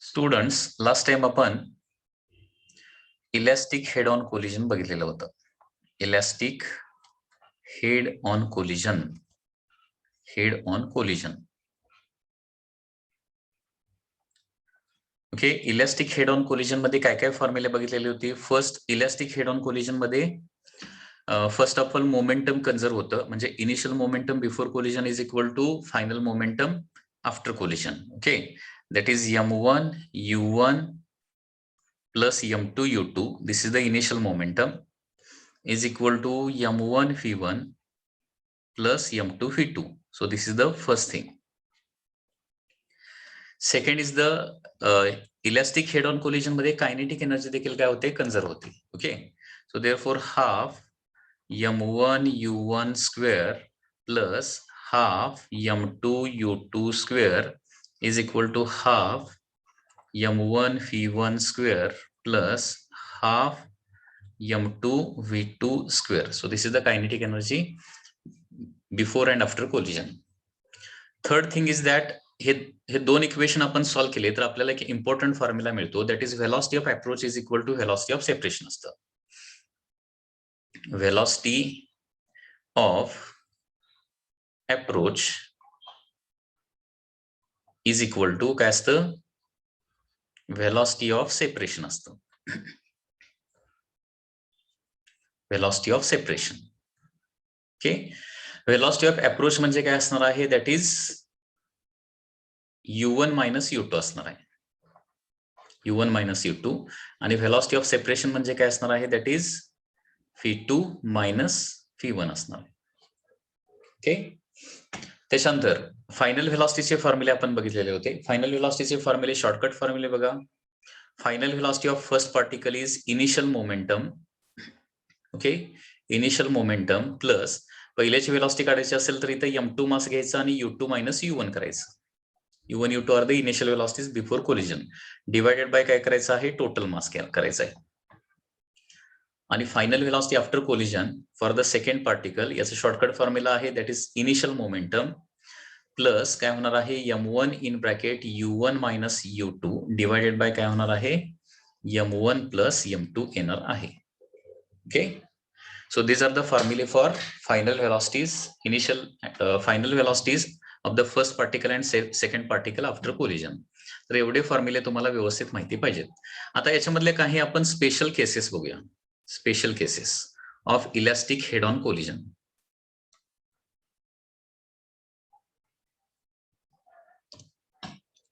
Students, last time आपण elastic head on collision बघितलेलं होतं. Elastic head on collision. Okay, elastic head on collision मध्ये काय काय फॉर्म्युले बघितलेली होती. First, elastic head on collision मध्ये first of all momentum conserve होतं, म्हणजे initial momentum before collision is equal to final momentum after collision. Okay, that is m1 u1 plus m2 u2. This is the initial momentum is equal to m1 v1 plus m2 v2. So this is the first thing. Second is the elastic head on collision मध्ये kinetic energy देखील काय होते, conserve होते. Okay, so therefore half m1 u1 square plus half m2 u2 square is equal to half m1 v1 square plus half m2 v2 square. So this is the kinetic energy before and after collision. Third thing is that हे दोन equation आपण solve केले तर आपल्याला एक important formula मिळतो, that is velocity of approach is equal to velocity of separation असतं. Velocity of approach is equal to काय असतं, व्हेलॉसिटी ऑफ सेपरेशन असतं. Velocity of separation. Okay, velocity of approach म्हणजे काय असणार आहे, that is u1 minus u2 असणार आहे. u1 minus u2. आणि व्हेलॉसिटी ऑफ सेपरेशन म्हणजे काय असणार आहे, that is v2 minus v1 असणार आहे. ओके, त्याच्यानंतर फायनल व्हेलॉसिटीचे फॉर्म्युले आपण बघितलेले होते. फायनल व्हेलॉसिटीचे फॉर्म्युले, शॉर्टकट फॉर्म्युले बघा. Final velocity of first particle is initial momentum. Okay, initial momentum plus पहिल्याची व्हेलॉसिटी काढायची असेल तर इथे m2 मास घ्यायचा आणि u2 मायनस u1 करायचं. u1 u2 are the initial velocities before collision, divided by काय करायचं आहे, टोटल मास करायचं आहे. आणि final velocity after collision for the second particle, याचं शॉर्टकट फॉर्म्युला आहे, that is initial momentum plus काय होणार आहे, m1 in bracket u1 minus u2 divided by काय होणार आहे, m1 प्लस m2 येणार आहे. Okay, so these are the formulae for final velocities, initial final velocities of the first particle and second particle after collision. तर एवढे फॉर्म्युले तुम्हाला व्यवस्थित माहिती पाहिजेत. आता याच्यामधले काही आपण स्पेशल केसेस बघूया. Special cases of elastic head on collision.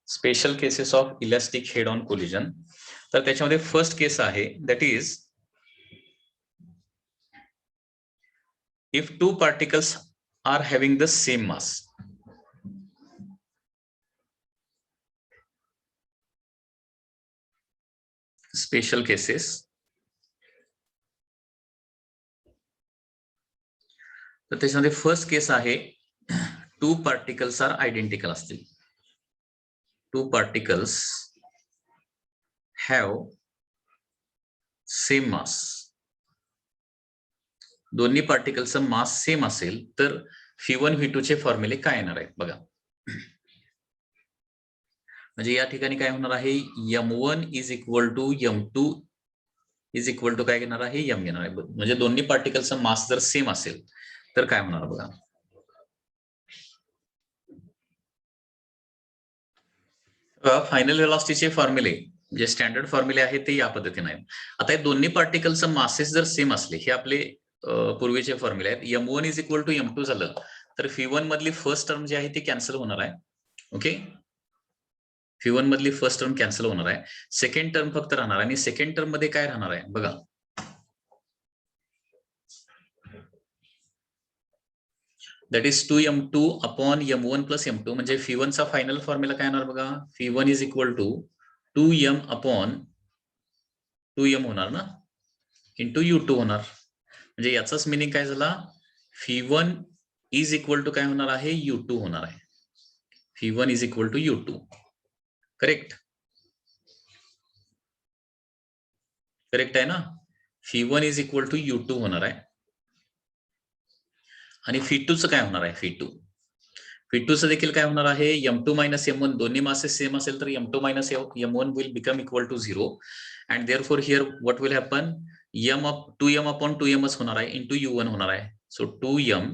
Special cases of elastic head on collision. तर त्याच्यामध्ये फर्स्ट केस आहे, that is if two particles are having the same mass. Special cases. तर त्याच्यामध्ये फर्स्ट केस आहे, टू पार्टिकल्स आर आयडेंटिकल असतील. Two particles have same mass. दोन्ही पार्टिकलचं mass same असेल तर v1 v2 चे फॉर्म्युले काय येणार आहेत बघा. म्हणजे या ठिकाणी काय होणार आहे, m1 is equal to m2 is equal to काय घेणार आहे, m घेणार आहे. म्हणजे दोन्ही पार्टिकलचं मास जर सेम असेल तर काय होणार बघा. फायनल व्हेलॉसिटीचे फॉर्म्युले जे स्टँडर्ड फॉर्म्युले आहेत ते या पद्धतीने आहेत. आता हे दोन्ही पार्टिकलचं मासेस जर सेम असले, हे आपले पूर्वीचे फॉर्म्युले आहेत. m1 is equal to m2 झालं तर v1 मधली फर्स्ट टर्म जी आहे ती कॅन्सल होणार आहे. ओके, v1 मधली फर्स्ट टर्म कॅन्सल होणार आहे, सेकंड टर्म फक्त राहणार. आणि सेकंड टर्म मध्ये काय राहणार आहे बघा, that is 2m2 upon m1 plus m2. म्हणजे v1 चा फायनल फॉर्म्युला काय येणार बघा, v1 is equal to 2m upon 2m होणार ना, इंटू u2 होणार. म्हणजे याचाच मिनिंग काय झाला, v1 इज इक्वल टू काय होणार आहे, u2 होणार आहे. v1 is equal to u2. Correct, correct आहे ना. v1 is equal to u2 होणार आहे. आणि v2 चं काय होणार आहे, v2 V2 चं देखील काय होणार आहे, m2 मायनस m1 दोन्ही मासेस सेम असेल तर m2 minus m1 will become equal to 0 and therefore here what will happen, 2m upon 2mच होणार आहे इंटू u1 होणार आहे. So 2m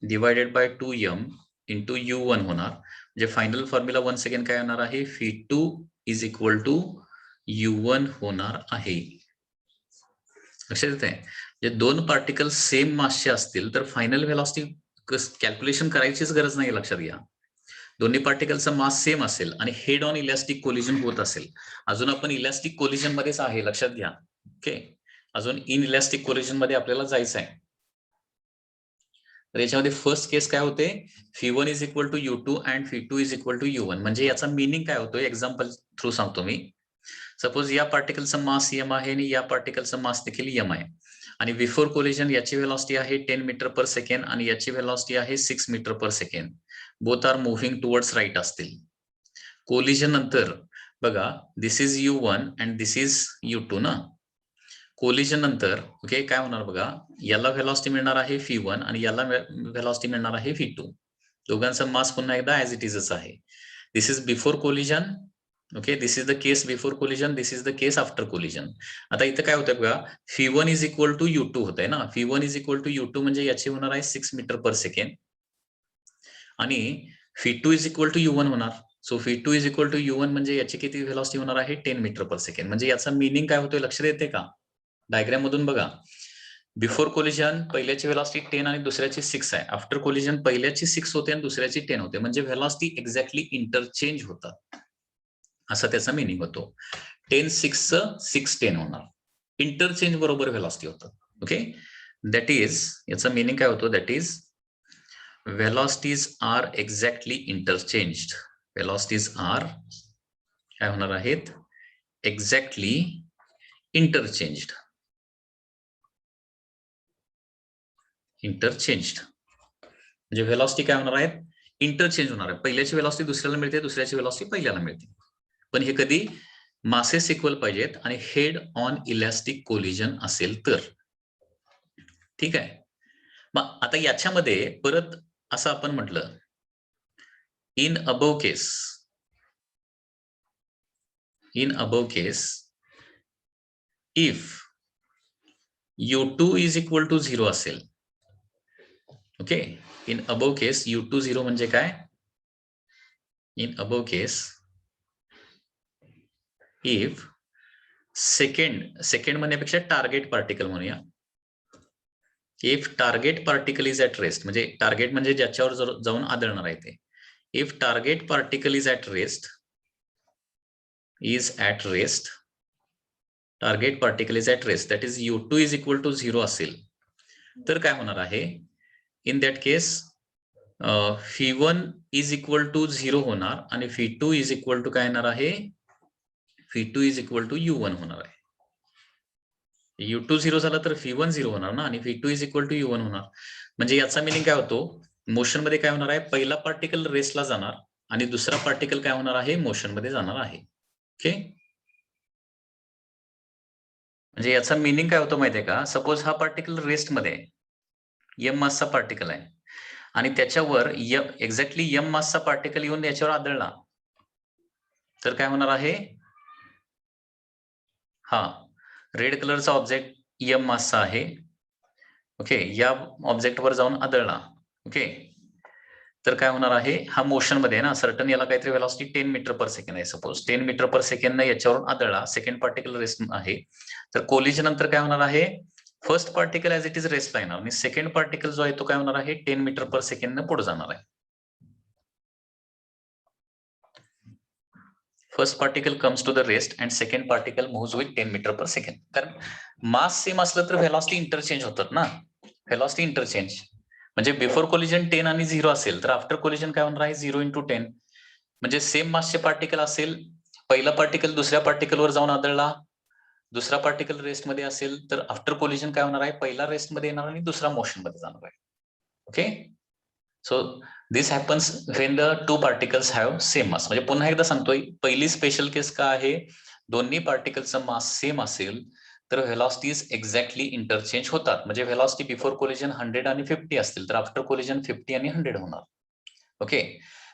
divided by 2m into u1 होणार. म्हणजे फायनल फॉर्म्युला वन्स अगेन काय होणार आहे, V2 is equal to u1 होणार आहे. लक्षात येत आहे, जे दोन पार्टिकल सेम मासचे असतील तर फायनल व्हेलॉसिटी कॅल्क्युलेशन करायचीच गरज नाही. लक्षात घ्या, दोन्ही पार्टिकलचा मास सेम असेल आणि हेड ऑन इलॅस्टिक कोलिजन होत असेल. अजून आपण इलॅस्टिक कोलिजन मध्येच आहे, लक्षात घ्या. ओके, अजून इन इलॅस्टिक कोलिजन मध्ये आपल्याला जायचं आहे. तर याच्यामध्ये फर्स्ट केस काय होते, V1 is equal to U2 and V2 is equal to U1. म्हणजे याचा मिनिंग काय होतो, एक्झाम्पल थ्रू सांगतो मी. सपोज या पार्टिकलचा मास m आहे आणि या पार्टिकलचा मास देखील m आहे आणि बिफोर कोलिजन याची व्हेलॉसिटी आहे 10 मीटर पर सेकंड आणि याची व्हेलॉसिटी आहे 6 metre per second. Both are moving towards right असतील. कोलिजन नंतर बघा, this is U1 and this is U2 ना. कोलिजन नंतर ओके काय होणार बघा, याला व्हेलॉसिटी मिळणार आहे V1 आणि याला व्हेलॉसिटी मिळणार आहे V2. दोघांचा मास पुन्हा एकदा ऍज इट इजच आहे. This is before collision. Okay, this is the case before collision, this is the case after collision. आता इथं काय होतंय बघा, V1 is equal to U2 होतंय ना. V1 is equal to U2 म्हणजे याची होणार आहे 6 मीटर पर सेकंड आणि V2 is equal to U1 होणार. So V2 is equal to U1 म्हणजे याची किती व्हेलॉसिटी होणार आहे, 10 मीटर पर सेकंड. म्हणजे याचा मिनिंग काय होतोय लक्षात येते का, डायग्राम मधून बघा. बिफोर कोलिजन पहिल्याची व्हेलॉसिटी 10 आणि दुसऱ्याची 6 आहे. आफ्टर कोलिजन पहिल्याची 6 होते आणि दुसऱ्याची 10 होते. म्हणजे व्हेलॉसिटी एक्झॅक्टली इंटरचेंज होतात, असा त्याचा मिनिंग होतो. 10 6 चं 6 10 होणार, इंटरचेंज बरोबर व्हेलॉसिटी होतं. ओके, दॅट इज याचा मिनिंग काय होतो, that is velocities are exactly interchanged. Velocities are काय होणार आहेत, exactly interchanged. इंटरचेंज्ड म्हणजे व्हेलॉसिटी काय होणार आहेत, इंटरचेंज होणार आहे. पहिल्याची व्हेलॉसिटी दुसऱ्याला मिळते, दुसऱ्याची व्हेलॉसिटी पहिल्याला मिळते. पण हे कधी मासेस इक्वल पाहिजेत आणि हेड ऑन इलॅस्टिक कोलिजन असेल तर. ठीक आहे, मग आता याच्यामध्ये परत असं आपण म्हटलं, in above case if U2 is equal to 0 असेल. Okay, in above case U2 0 म्हणजे काय, in above case if second म्हणण्यापेक्षा टार्गेट पार्टिकल म्हणूया. If target particle is at rest, म्हणजे टार्गेट म्हणजे ज्याच्यावर जाऊन आदळणार आहे ते. If target particle is at rest, target particle is at rest, that is U2 is equal to 0 असेल तर काय होणार आहे, in that case V1 is equal to 0 होणार आणि V2 इज इक्वल टू काय येणार आहे, V2 is equal to U1 होणार आहे. U2 0 झाला तर V1 0 होणार ना आणि V2 is equal to U1 होणार. म्हणजे याचा मिनिंग काय होतो, मोशन मध्ये काय होणार आहे, पहिला पार्टिकल रेस्टला जाणार आणि दुसरा पार्टिकल काय होणार आहे, मोशन मध्ये जाणार आहे. ओके, म्हणजे याचा मिनिंग काय होतो माहितीये का, सपोज हा पार्टिकल रेस्ट मध्ये m मासचा पार्टिकल आहे आणि त्याच्यावर एक्झॅक्टली m मासचा पार्टिकल येऊन याच्यावर आदळला तर काय होणार आहे, हा रेड कलरचा ऑब्जेक्ट m मासचा आहे. ओके, या ऑब्जेक्टवर जाऊन आदळला. ओके, तर काय होणार आहे, हा मोशन मध्ये आहे ना, सर्टन याला काहीतरी व्हेलॉसिटी 10 मीटर पर सेकंड आहे. सपोज 10 मीटर पर सेकंड याच्यावरून आदळला, सेकंड पार्टिकल रेस्ट आहे. तर कोलिजन नंतर काय होणार आहे, first particle as it is रेस्टला येणार आणि सेकंड पार्टिकल जो आहे तो काय होणार आहे, 10 मीटर पर सेकंड पुढे जाणार आहे. First particle comes to the rest and second particle moves with 10 meter per second. कारण मास सेम असलं तर व्हेलॉसिटी इंटरचेंज होतात ना, व्हेलॉसिटी इंटरचेंज. म्हणजे बिफोर कोलिजन 10 आणि 0 असेल तर आफ्टर कोलिजन काय होणार आहे, 0 × 10. म्हणजे सेम मासचे पार्टिकल असेल, पहिला पार्टिकल दुसऱ्या पार्टिकलवर जाऊन आदळला, दुसरा पार्टिकल रेस्ट मध्ये असेल तर आफ्टर कोलिजन काय होणार आहे, पहिला रेस्ट मध्ये येणार आणि दुसरा मोशन मध्ये जाणार आहे. Okay, so this happens when the two particles have same mass. म्हणजे पुन्हा एकदा सांगतोय, पहिली स्पेशल केस का आहे, दोन्ही पार्टिकलचा मास सेम असेल तर व्हेलॉसिटीज एक्झॅक्टली इंटरचेंज होतात. म्हणजे व्हेलॉसिटी बिफोर कोलिजन 100 आणि 50 असतील तर आफ्टर कोलिजन 50 आणि 100 होणार. ओके.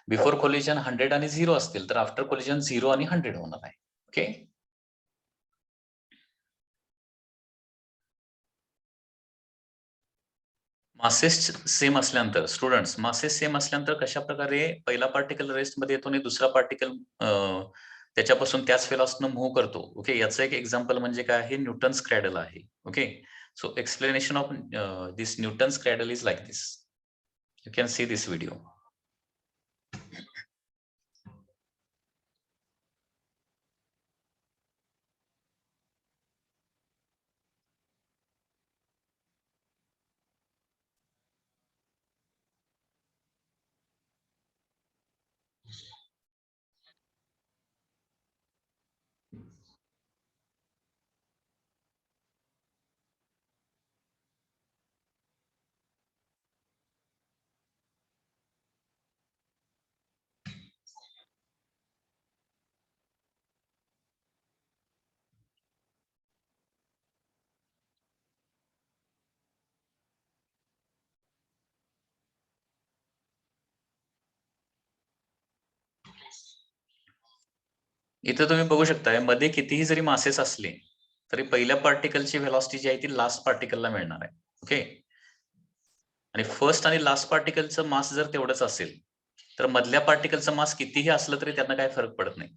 बिफोर कोलिजन 100 आणि 0 असतील तर आफ्टर कोलिजन 0 आणि 100 होणार आहे. ओके. मासेस सेम असल्यानंतर स्टुडंट्स मासेस सेम असल्यानंतर कशा प्रकारे पहिला पार्टिकल रेस्ट मध्ये येतो आणि दुसरा पार्टिकल त्याच्यापासून त्याच वेलॉसिटीने मूव्ह करतो. ओके. याचं एक एक्झाम्पल म्हणजे काय आहे, न्यूटन्स क्रॅडल आहे. Okay. So explanation of this Newton's cradle is like this. You can see this video. इथं तुम्ही बघू शकताय मध्ये कितीही जरी मासेस असले तरी पहिल्या पार्टिकलची व्हेलॉसिटी जी आहे ती लास्ट पार्टिकलला मिळणार आहे. ओके. आणि फर्स्ट आणि लास्ट पार्टिकलचं मास जर तेवढंच असेल तर मधल्या पार्टिकलचं मास कितीही असलं तरी त्यांना काय फरक पडत नाही.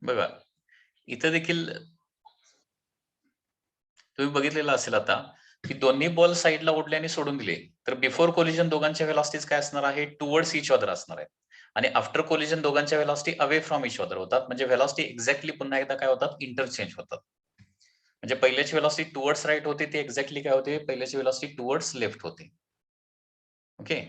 बघा इथं देखील तुम्ही बघितलेलं असेल आता की दोन्ही बॉल साईडला ओढले आणि सोडून दिले तर बिफोर कोलिजन दोघांच्या व्हेलॉसिटीज काय असणार आहे, टुवर्ड्स इच अदर असणार आहे. आणि आफ्टर कोलिजन दोघांच्या velocity away from each other होतात. म्हणजे व्हेलॉसिटी एक्झॅक्टली पुन्हा एकदा काय होतात, इंटरचेंज होतात. म्हणजे पहिल्याची व्हेलॉसिटी टुवर्ड्स राईट होते ती एक्झॅक्टली काय होते, पहिल्याची व्हेलॉसिटी टुवर्ड्स लेफ्ट होते. ओके.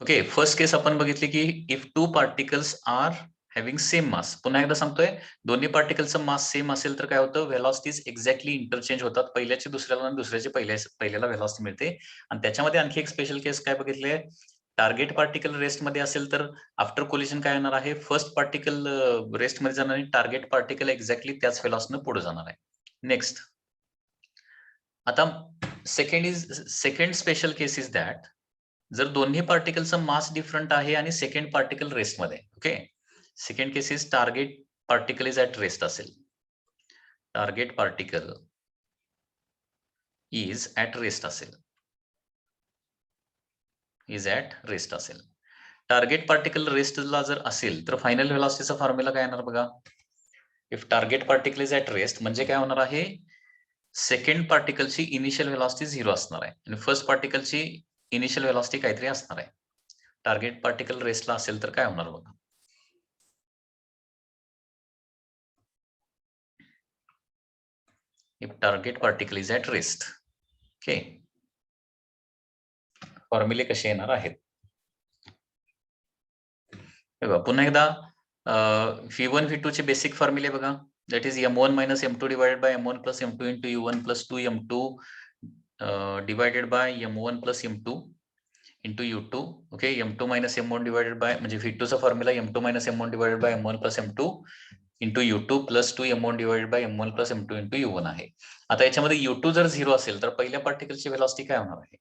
ओके. फर्स्ट केस आपण बघितली की if two particles are having same mass. पुन्हा एकदा सांगतोय, दोन्ही पार्टिकलचं मास सेम असेल तर काय होतं, व्हेलॉसिटीज एक्झॅक्टली इंटरचेंज होतात. पहिल्याची दुसऱ्याला आणि दुसऱ्याची पहिल्याला व्हेलॉसिटी मिळते. आणि त्याच्यामध्ये आणखी एक स्पेशल केस काय बघितले, टार्गेट पार्टिकल रेस्ट मध्ये असेल तर आफ्टर कोलिजन काय होणार आहे, फर्स्ट पार्टिकल रेस्ट मध्ये जाणार आणि टार्गेट पार्टिकल एक्झॅक्टली त्याच व्हेलॉसिटीने पुढे जाणार आहे. नेक्स्ट, आता second special case is that जर दोन्ही पार्टिकलचं मास डिफरंट आहे आणि सेकंड पार्टिकल रेस्ट मध्ये. Okay. Second case is target particle is at rest असेल. Target particle is at rest असेल. टार्गेट पार्टिकल रेस्टला जर असेल तर फायनल व्हेलॉसिटीचा फॉर्म्युला काय येणार बघा. If target particle is at rest म्हणजे काय होणार आहे, सेकंड पार्टिकलची इनिशियल व्हेलॉसिटी 0 असणार आहे आणि फर्स्ट पार्टिकलची इनिशियल व्हेलॉसिटी काहीतरी असणार आहे. टार्गेट पार्टिकल रेस्टला असेल तर काय होणार बघा. If target particle is at rest. Okay, फॉर्म्युले कसे येणार आहेत बघा. पुन्हा एकदा V1 V2 चे बेसिक फॉर्म्युले बघा. That is M1 minus M2 divided by M1 plus M2 into U1 plus 2M2 divided by M1 plus M2 into U2. Okay, M2 minus M1 divided by म्हणजे V2 चा formula M2 minus M1 divided by M1 plus M2 into U2 plus 2 M1 divided by M1 plus M2 into U1 आहे. आता याच्यामध्ये U2 जर 0 असेल तर पहिल्या पार्टिकलची व्हेलॉसिटी काय होणार आहे.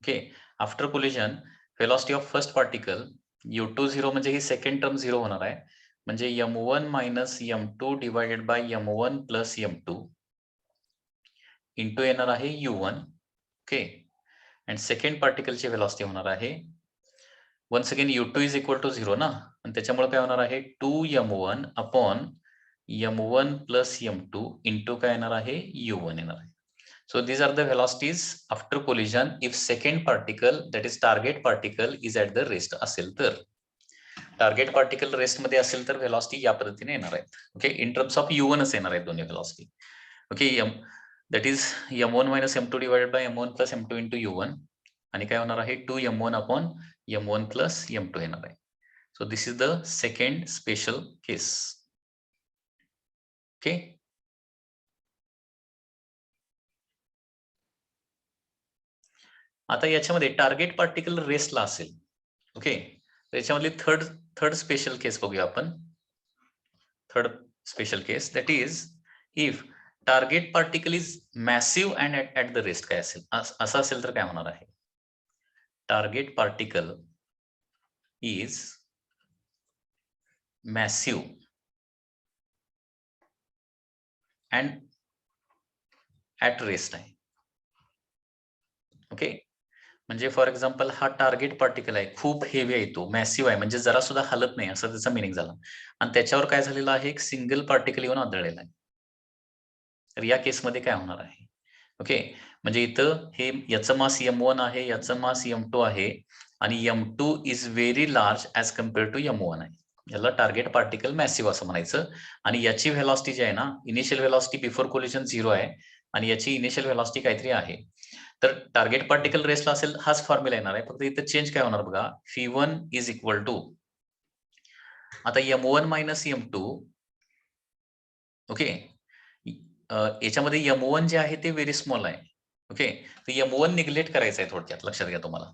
Okay, after collision velocity of first particle U2 0 म्हणजे ही सेकंड टर्म 0 होणार आहे. म्हणजे M1 minus M2 divided by M1 plus M2 into येणार आहे U1. ओके, अँड सेकंड पार्टिकलची व्हेलॉसिटी होणार आहे once again U2 is equal to 0 ना, आणि त्याच्यामुळे काय होणार आहे 2M1 upon M1 plus M2 into काय येणार आहे U1 येणार आहे. So these are the velocities after collision if second particle, that is target particle, is at the rest असेल तर. टार्गेट पार्टिकल रेस्ट मध्ये असेल तर व्हेलॉसिटी या पद्धतीने येणार आहेत. Okay, in terms of U1 येणार आहेत दोन्ही velocity. Okay, that is M1 minus M2 divided by M1 plus M2 into U1 आणि काय होणार आहे 2M1 upon M1 plus M2 येणार आहे. So this is the second special case. Okay, आता याच्यामध्ये टार्गेट पार्टिकल रेस्टला असेल. ओके, याच्यामधली थर्ड स्पेशल केस बघूया आपण. Third special case that is if target particle is massive and at the rest काय असेल, असं असेल तर काय होणार आहे. Target particle is massive and at rest आहे. ओके, म्हणजे फॉर एक्झाम्पल हा टार्गेट पार्टिकल आहे, खूप हेवी आहे, तो मॅसिव्ह आहे म्हणजे जरा सुद्धा हलत नाही असं त्याचा मिनिंग झाला, आणि त्याच्यावर काय झालेलं आहे एक सिंगल पार्टिकल येऊन आदळलेला आहे. तर या केसमध्ये काय होणार आहे. ओके, म्हणजे इथं हे याचं मास M1 आहे, याचं मास M2 आहे आणि M2 is very large as compare to M1 आहे. याला टार्गेट पार्टिकल मॅसिव्ह असं म्हणायचं. आणि याची व्हेलॉसिटी जी आहे ना, इनिशियल व्हेलॉसिटी बिफोर कोलिजन 0 आहे आणि याची इनिशियल व्हेलॉसिटी काहीतरी आहे. तर टार्गेट पार्टिकल रेस्टला असेल हाच फॉर्म्युला येणार आहे, फक्त इथं चेंज काय होणार बघा. V1 इज इक्वल टू आता M1 मायनस M2. ओके, याच्यामध्ये M1 जे आहे ते व्हेरी स्मॉल आहे. ओके, तर M1 निग्लेक्ट करायचं आहे थोडक्यात, लक्षात घ्या तुम्हाला.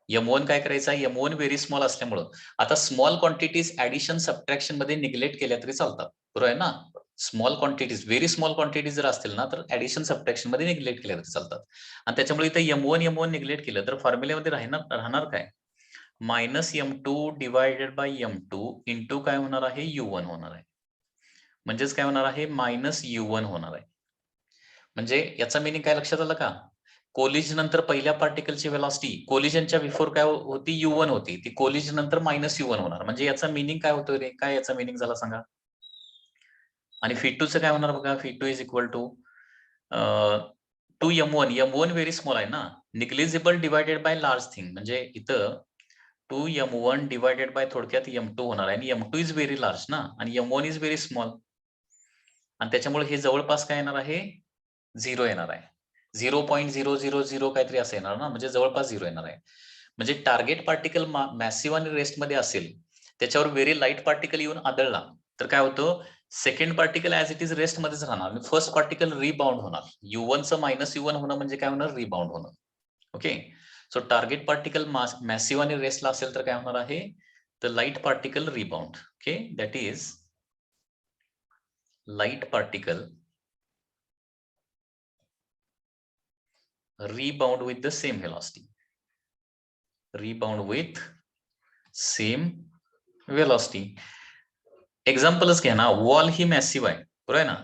M1 काय करायचं आहे, M1 व्हेरी स्मॉल असल्यामुळं आता स्मॉल क्वांटिटीज ऍडिशन सबट्रॅक्शन मध्ये निग्लेक्ट केल्या तरी चालतात, बरोबर आहे ना. Small quantities, very small quantities जर असतील ना तर ऍडिशन सबट्रॅक्शन मध्ये निग्लेक्ट केल्या तरी चालतात. आणि त्याच्यामुळे इथं M1 निग्लेक्ट केलं तर फॉर्म्युल्यामध्ये राहणार काय, minus M2 divided by M2 into काय होणार आहे U1 होणार आहे. म्हणजेच काय होणार आहे मायनस U1 होणार आहे. म्हणजे याचा मिनिंग काय लक्षात आलं का, कोलिजन नंतर पहिल्या पार्टिकलची व्हेलॉसिटी कोलिजनच्या बिफोर काय होती U1 होती, ती कोलिजन नंतर मायनस U1 होणार. म्हणजे याचा मिनिंग काय होतोय रे, काय याचा मिनिंग झाला सांगा. आणि V2 चं काय होणार बघा, V2 is equal to 2M1. M1 very small आहे ना, negligible divided by large thing, म्हणजे इथं 2M1 डिवायडेड बाय थोडक्यात M2 होणार आहे आणि M2 इज व्हेरी लार्ज ना आणि M1 इज व्हेरी स्मॉल, आणि त्याच्यामुळे हे जवळपास काय येणार आहे 0 येणार आहे. 0.000 काहीतरी असं येणार ना, म्हणजे जवळपास 0 येणार आहे. म्हणजे टार्गेट पार्टिकल मॅसिव्ह आणि रेस्ट मध्ये असेल, त्याच्यावर व्हेरी लाईट पार्टिकल येऊन आदळला तर काय होतं, second particle as it is rest मध्येच राहणार आणि फर्स्ट पार्टिकल रिबाउंड होणार. U1 चं मायनस U1 होणं म्हणजे काय होणार, रिबाउंड होणं. Okay, so target particle massive आणि रेस्टला असेल तर काय होणार आहे, the light particle rebound. Okay, that is light particle rebound with the same velocity. Rebound with same velocity. एक्झाम्पलच घ्या ना, वॉल ही मॅसिव्ह आहे, बरोबर आहे ना.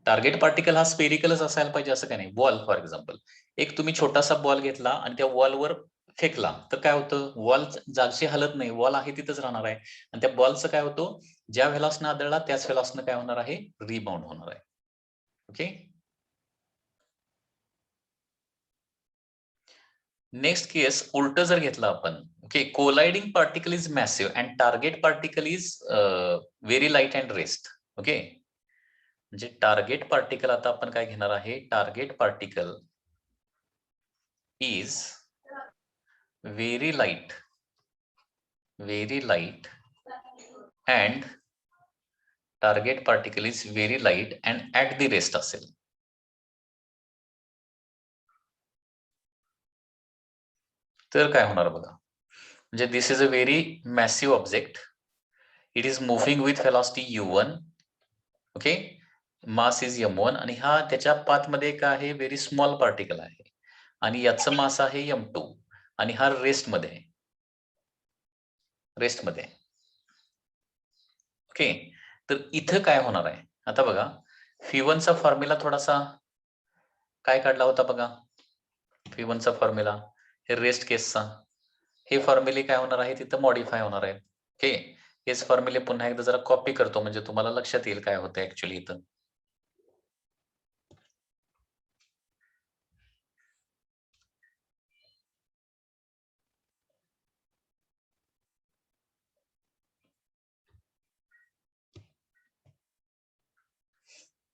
टार्गेट पार्टिकल हा स्पेरिकलच असायला पाहिजे असं काही नाही. वॉल फॉर एक्झाम्पल, एक तुम्ही छोटासा बॉल घेतला आणि त्या वॉलवर फेकला तर काय होतं, वॉल जागची हलत नाही, वॉल आहे तिथंच राहणार आहे. आणि त्या बॉलचं काय होतं, ज्या व्हेलॉसनं आदळला त्याच व्हेलॉसनं काय होणार आहे, रिबाउंड होणार आहे. ओके. नेक्स्ट केस उलट जर घेतलं आपण, okay, colliding particle is massive and target particle is very light and rest. Okay, म्हणजे टार्गेट पार्टिकल आता आपण काय घेणार आहे, target particle is very light and target particle is very light and at the rest असेल. तर काय होणार बघा, म्हणजे this is a very massive object, it is moving with velocity u1. Okay, mass is m1 आणि हा त्याच्या पाथमध्ये काय आहे, व्हेरी स्मॉल पार्टिकल आहे आणि याचं मास आहे m2 आणि हा रेस्टमध्ये आहे. ओके, तर इथं काय होणार आहे, आता बघा F1 चा फॉर्म्युला थोडासा काय काढला होता बघा, F1 चा फॉर्म्युला हे रेस्ट केसचा, हे फॉर्म्युले काय होणार आहे, तिथं मॉडिफाय होणार आहे. ओके, हेच फॉर्म्युले पुन्हा एकदा जरा कॉपी करतो म्हणजे तुम्हाला लक्षात येईल काय होतं ऍक्च्युअली इथं.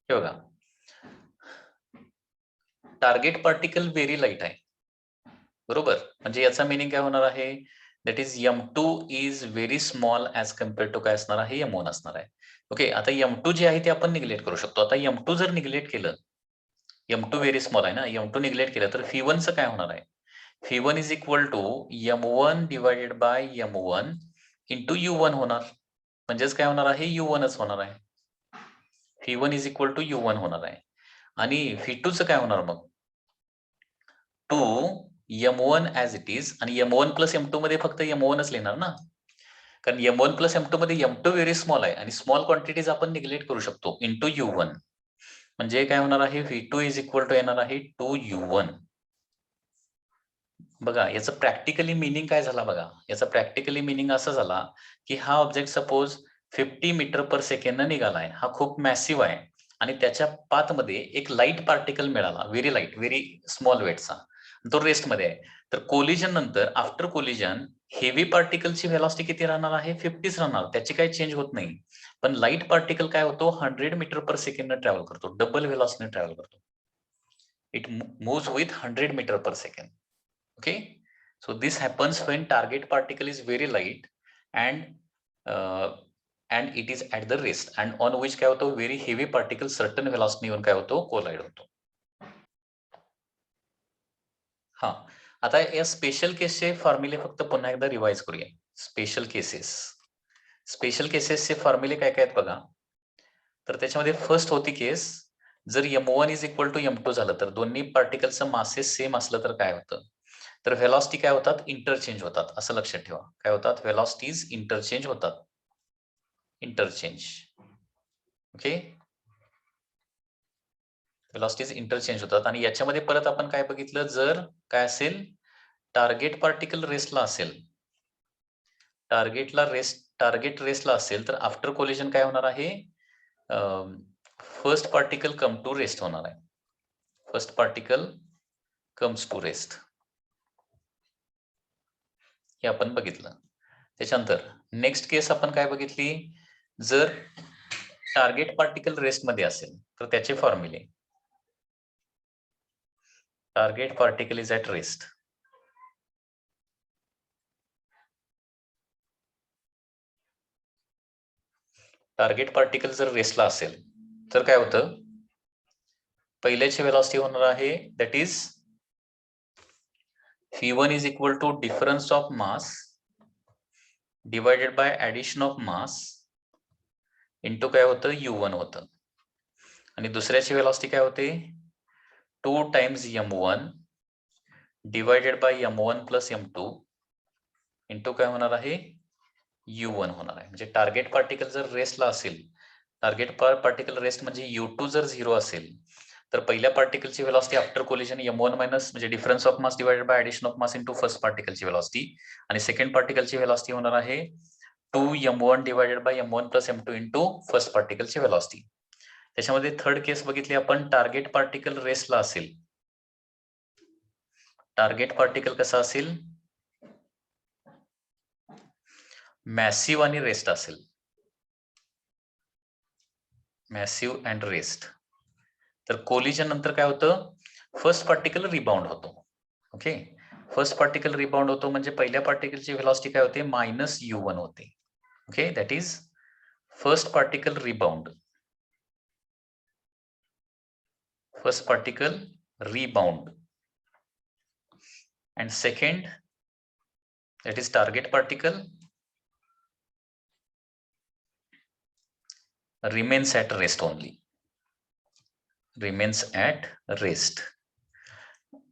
हे बघा, टार्गेट पार्टिकल व्हेरी लाईट आहे, बरोबर, म्हणजे याचा मिनिंग काय होणार आहे, that is m2 is very small as compared to काय असणार आहे, m1 असणार आहे. ओके, आता m2 जे आहे ते आपण निग्लेक्ट करू शकतो. आता m2 जर निग्लेक्ट केलं, m2 व्हेरी स्मॉल आहे ना, m2 निग्लेक्ट केलं तर F1 चं काय होणार आहे, F1 is equal to m1 divided by m1 into u1 होणार, म्हणजेच काय होणार आहे, u1च होणार आहे. F1 is equal to u1 होणार आहे आणि F2 चं काय होणार मग, 2 m1 ऍज इट इज आणि m1 प्लस m2 मध्ये फक्त m1च लिहिणार ना, कारण m1 प्लस m2 मध्ये m2 व्हेरी स्मॉल आहे आणि स्मॉल क्वांटिटीज आपण निग्लेक्ट करू शकतो, इंटू u1, म्हणजे काय होणार आहे, V2 इज इक्वल टू येणार आहे 2u1. बघा याचं प्रॅक्टिकली मिनिंग काय झाला बघा, याचा प्रॅक्टिकली मिनिंग असं झाला की हा object suppose 50 metre per second निघालाय, हा खूप मॅसिव्ह आहे आणि त्याच्या पाथमध्ये एक लाईट पार्टिकल मिळाला, व्हेरी लाईट, व्हेरी स्मॉल वेटचा, तो रेस्टमध्ये आहे. तर कोलिजन नंतर, आफ्टर कोलिजन, हेवी पार्टिकलची व्हेलॉसिटी किती राहणार आहे, 50च राहणार, त्याची काही चेंज होत नाही. पण लाईट पार्टिकल काय होतो, 100 मीटर पर सेकंड ट्रॅव्हल करतो, डबल व्हेलॉसिटीने ट्रॅव्हल करतो. It moves with 100 meter per second. Okay, so this happens when target particle is very light and it is at the rest and on which काय होतो, very heavy particle certain velocity येऊन काय होतो, collide होतो. हा, आता या special केसचे फॉर्म्युले फक्त पुन्हा एकदा रिवाइज करूया. स्पेशल केसेसचे फॉर्म्युले काय काय आहेत बघा, तर त्याच्यामध्ये फर्स्ट होती केस, जर m1 is equal to m2 झालं तर दोन्ही पार्टिकलचं मासेस सेम असलं तर काय होतं, तर व्हेलॉसिटी काय होतात, इंटरचेंज होतात, असं लक्षात ठेवा. काय होतात, व्हेलॉसिटीज इंटरचेंज होतात, इंटरचेंज. ओके, व्हेलॉसिटीज इंटरचेंज होतात आणि याच्यामध्ये परत आपण काय बघितलं, जर काय असेल, टार्गेट पार्टिकल रेस्टला असेल, टार्गेट रेस्टला असेल तर आफ्टर कोलिजन काय होणार आहे, first particle come to rest होणार आहे, first particle comes to rest, हे आपण बघितलं. त्याच्यानंतर नेक्स्ट केस आपण काय बघितली, जर टार्गेट पार्टिकल रेस्ट मध्ये असेल तर त्याचे फॉर्म्युले, target particle is at rest, target particle जर रेस्टला असेल तर काय होतं, पहिल्याची व्हेलॉसिटी होणार आहे, that is F1 is equal to difference of mass divided by addition of mass into काय होतं, u1 होतं आणि दुसऱ्याची व्हेलॉसिटी काय होते, 2 times m1 divided by m1 plus m2 into काय होणार आहे, u1 होणार आहे. म्हणजे टार्गेट पार्टिकल जर रेस्टला असेल, टार्गेट पार्टिकल रेस्ट म्हणजे u2 जर 0 असेल तर पहिल्या पार्टिकलची velocity after collision m1 minus म्हणजे difference of mass divided by addition of mass into first पार्टिकलची व्हेलॉसिटी आणि सेकंड पार्टिकलची व्हेलॉसिटी होणार आहे 2m1 divided by m1 plus m2 into first पार्टिकलची व्हेलॉसिटी. त्याच्यामध्ये थर्ड केस बघितली आपण, टार्गेट पार्टिकल रेस्टला असेल. टार्गेट पार्टिकल कसा असेल, मॅसिव्ह आणि रेस्ट असेल. Massive and rest. तर कोलिजन नंतर काय होतं, फर्स्ट पार्टिकल रिबाउंड होतो. ओके, फर्स्ट पार्टिकल रिबाउंड होतो म्हणजे पहिल्या पार्टिकलची व्हेलॉसिटी काय होते, -u1 होते. Okay, that is first particle rebound. First particle rebound and second, that is target particle remains at rest only, remains at rest.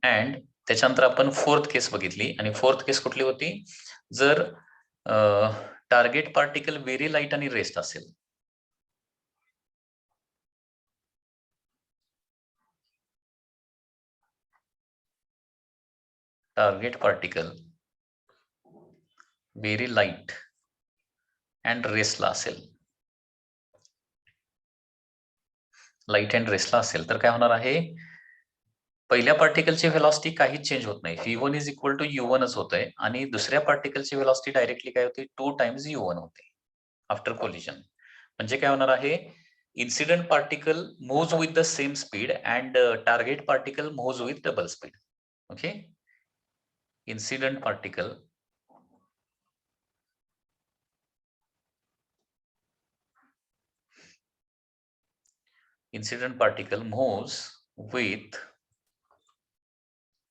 and त्याच्यानंतर आपण फोर्थ केस बघितली आणि फोर्थ केस कुठली होती, जर टार्गेट पार्टिकल व्हेरी लाईट आणि रेस्ट असेल. Target particle very light and रेस्टला असेल, लाईट अँड रेस्टला असेल तर काय होणार आहे, पहिल्या पार्टिकलची व्हेलॉसिटी काहीच चेंज होत नाही, v1 is equal to u1 च होतंय आणि दुसऱ्या पार्टिकलची व्हेलॉसिटी डायरेक्टली काय होती, 2 टाइम्स u1 होते आफ्टर कोलिजन. म्हणजे काय होणार आहे, incident particle moves with the same speed and target particle moves with double speed. Okay, incident particle moves with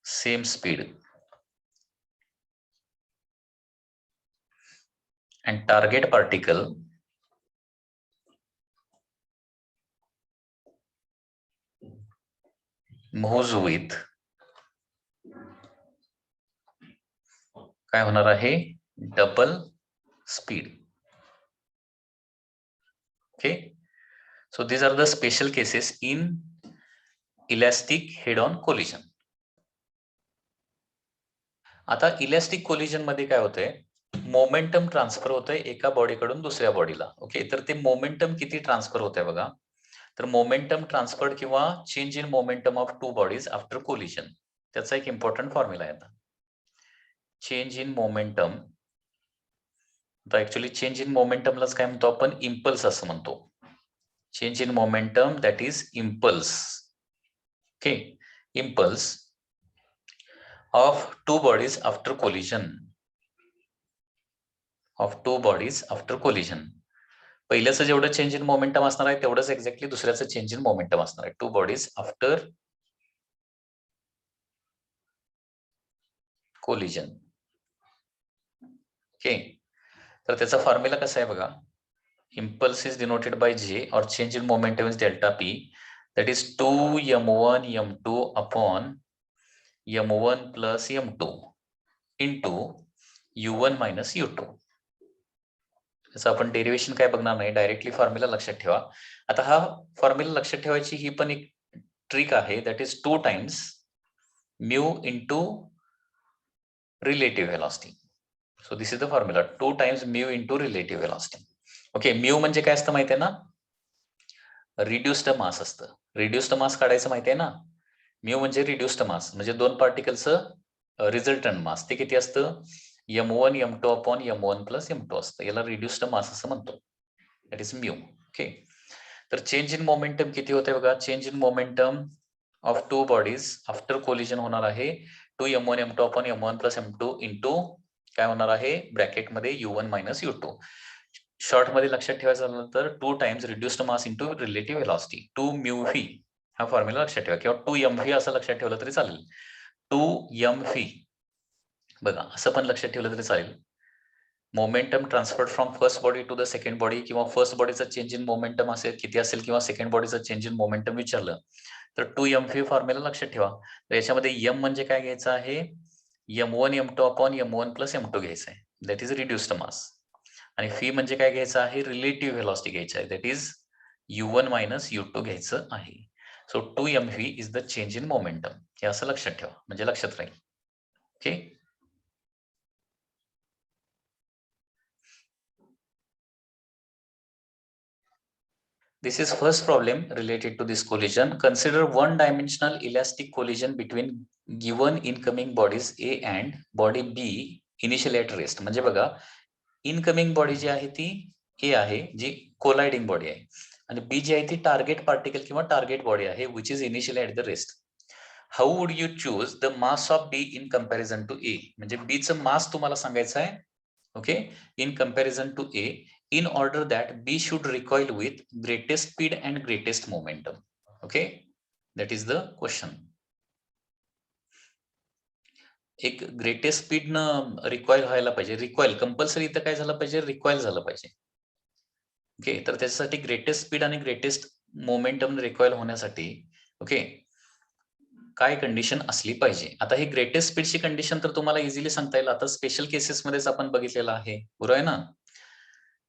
same speed and target particle moves with काय होणार आहे, double speed. Okay, so these are the special cases in elastic head-on collision. आता elastic collision मध्ये काय होतंय, momentum transfer होतंय एका बॉडीकडून दुसऱ्या बॉडीला. ओके, तर ते मोमेंटम किती ट्रान्सफर होतंय बघा, तर मोमेंटम ट्रान्सफर्ड किंवा change in momentum of two bodies after collision, त्याचा एक इम्पॉर्टंट फॉर्म्युला आहे. आता चेंज इन मोमेंटम, तर ऍक्च्युअली चेंज इन मोमेंटमलाच काय म्हणतो आपण, इम्पल्स असं म्हणतो. Change in momentum that is impulse. Okay, impulse of two bodies after collision, of two bodies after collision. पहिल्याचं जेवढं चेंज इन मोमेंटम असणार आहे तेवढंच एक्झॅक्टली दुसऱ्याचं चेंज इन मोमेंटम असणार आहे. Two bodies after collision. Okay, तर त्याचा फॉर्म्युला कसा आहे बघा, impulse is denoted by J और change in momentum is delta P, that is 2m1 m2 upon m1 plus m2 into u1 minus u2. त्याचं आपण डेरिवेशन काय बघणार नाही, डायरेक्टली फॉर्म्युला लक्षात ठेवा. आता हा फॉर्म्युला लक्षात ठेवायची ही पण एक ट्रिक आहे, that is 2 times mu into relative velocity. So this is the formula, 2 times mu into relative velocity. Okay, mu म्हणजे काय असतं माहिती आहे ना, रिड्युस्ड मास असतं. रिड्युस्ड मास काढायचं माहिती आहे ना, म्यू म्हणजे रिड्युस्ड मास म्हणजे दोन पार्टिकलचं रिझल्टंट मास, ते किती असतं, m1 m2 upon m1 plus m2 असतं. याला रिड्युस्ड मास असं म्हणतो, दॅट इज म्यू. ओके, तर चेंज इन मोमेंटम किती होते बघा, change in momentum of two bodies after collision होणार आहे 2m1 m2 upon m1 plus m2 into काय होणार आहे, ब्रॅकेटमध्ये u1 मायनस u2. शॉर्ट मध्ये लक्षात ठेवायचं झालं तर 2 times reduced mass into relative velocity, 2μv हा फॉर्म्युला लक्षात ठेवा, किंवा 2mv असं लक्षात ठेवलं तरी चालेल. 2mv बघा असं पण लक्षात ठेवलं तरी चालेल. Momentum transferred from first body to the second body, किंवा फर्स्ट बॉडीचा चेंज इन मोमेंटम असेल किती असेल, किंवा सेकंड बॉडीचा चेंज इन मोमेंटम विचारलं तर 2mv फॉर्म्युला लक्षात ठेवा. तर याच्यामध्ये m म्हणजे काय घ्यायचं आहे, m1 m2 upon m1 plus m2 घ्यायचं आहे, दॅट इज रिड्युस्ड मास. आणि फी म्हणजे काय घ्यायचं आहे, रिलेटिव्ह व्हेलॉसिटी घ्यायचं आहे, that is u1 minus u2 घ्यायचं आहे. So 2mv is the change in momentum. हे असं लक्षात ठेवा, म्हणजे लक्षात राहील. Okay. This is first problem related to this collision. Consider one-dimensional elastic collision between given incoming bodies A and body B initially at rest. म्हणजे बघा, incoming body जी आहे ती A आहे, जी कोलाइडिंग बॉडी आहे, आणि B जी आहे ती टार्गेट पार्टिकल किंवा टार्गेट बॉडी आहे, which is initially at the rest. How would you choose the mass of B in comparison to A? म्हणजे B चं मास तुम्हाला सांगायचं आहे, okay, in comparison to A, in order that B should recoil with greatest speed and greatest momentum. Okay, that is the question. एक greatest speed न recoil व्हायला पाहिजे. Recoil compulsory इथं काय झालं पाहिजे, रिकॉइल झालं पाहिजे. ओके, तर त्याच्यासाठी ग्रेटेस्ट स्पीड आणि ग्रेटेस्ट मोमेंटम रिकॉइल होण्यासाठी ओके काय कंडिशन असली पाहिजे. आता ही ग्रेटेस्ट स्पीडची कंडिशन तर तुम्हाला इझिली सांगता येईल. आता स्पेशल केसेस मध्येच आपण बघितलेलं आहे, बरोबर आहे ना.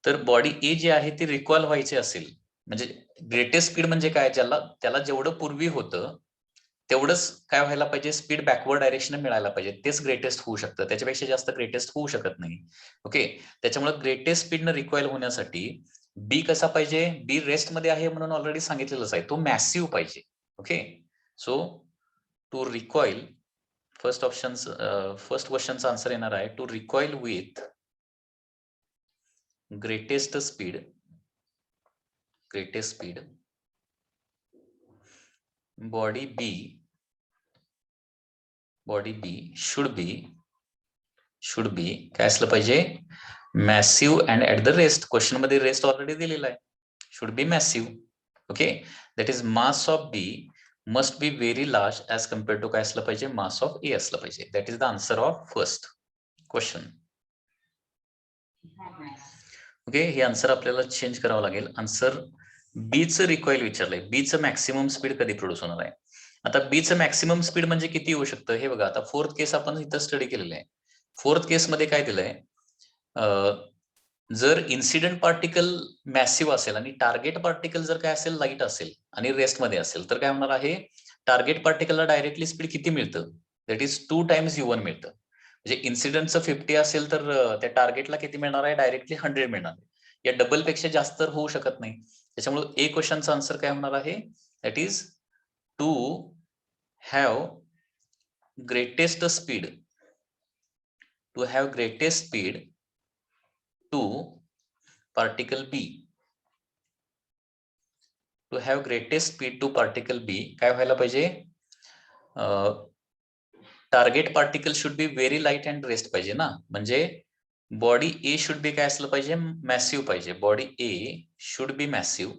तर बॉडी ए जी आहे ती रिकॉइल व्हायची असेल, म्हणजे ग्रेटेस्ट स्पीड म्हणजे काय, त्याला जेवढं पूर्वी होतं तेवढंच काय व्हायला पाहिजे, स्पीड बॅकवर्ड डायरेक्शन मिळायला पाहिजे. तेच ग्रेटेस्ट होऊ शकतं, त्याच्यापेक्षा जास्त ग्रेटेस्ट होऊ शकत नाही. ओके, त्याच्यामुळे ग्रेटेस्ट स्पीडनं रिकॉइल होण्यासाठी बी कसा पाहिजे, बी रेस्ट मध्ये आहे म्हणून ऑलरेडी सांगितलेलंच आहे, तो मॅसिव्ह पाहिजे. Okay, so to recoil, first क्वेश्चनचा आन्सर येणार आहे, to recoil with greatest speed body B should be काय असलं पाहिजे, massive and at the rest. Question मध्ये रेस्ट ऑलरेडी दिलेला आहे, should be massive. Okay, that is mass of B must be very large as compare to काय असलं पाहिजे, mass of A असलं पाहिजे. That is the answer of first question. Okay, हे answer आपल्याला चेंज करावं लागेल. आन्सर बीचं रिकॉइल विचारलंय, बीचं मॅक्सिमम स्पीड कधी प्रोड्यूस होणार आहे. आता बीचं मॅक्सिमम स्पीड म्हणजे किती येऊ शकतं हे बघा. आता फोर्थ केस आपण इथं स्टडी केलेलं आहे. फोर्थ केस मध्ये काय दिलंय, जर इन्सिडेंट पार्टिकल मॅसिव्ह असेल आणि टार्गेट पार्टिकल जर काय असेल, लाईट असेल आणि रेस्ट मध्ये असेल, तर काय होणार आहे, टार्गेट पार्टिकलला डायरेक्टली स्पीड किती मिळतं, दॅट इज 2 टाइम्स U1 मिळतं. म्हणजे इन्सिडेंटचं 50 असेल तर त्या टार्गेटला किती मिळणार आहे, डायरेक्टली 100 मिळणार आहे. या डबल पेक्षा जास्त होऊ शकत नाही. त्याच्यामुळे ए क्वेश्चनचा आन्सर काय होणार आहे, that is to have greatest speed to particle B. To have greatest speed to particle B काय व्हायला पाहिजे, target particle should be very light and rest पाहिजे ना. म्हणजे बॉडी ए शुड बी काय असलं पाहिजे, मॅसिव्ह पाहिजे. Body A should be massive,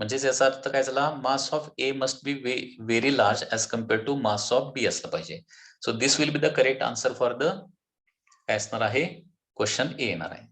म्हणजे याचा अर्थ काय झाला, mass of A must be very large as compare to mass of B असलं पाहिजे. So this will be the correct answer for the काय असणार आहे, क्वेश्चन ए येणार आहे.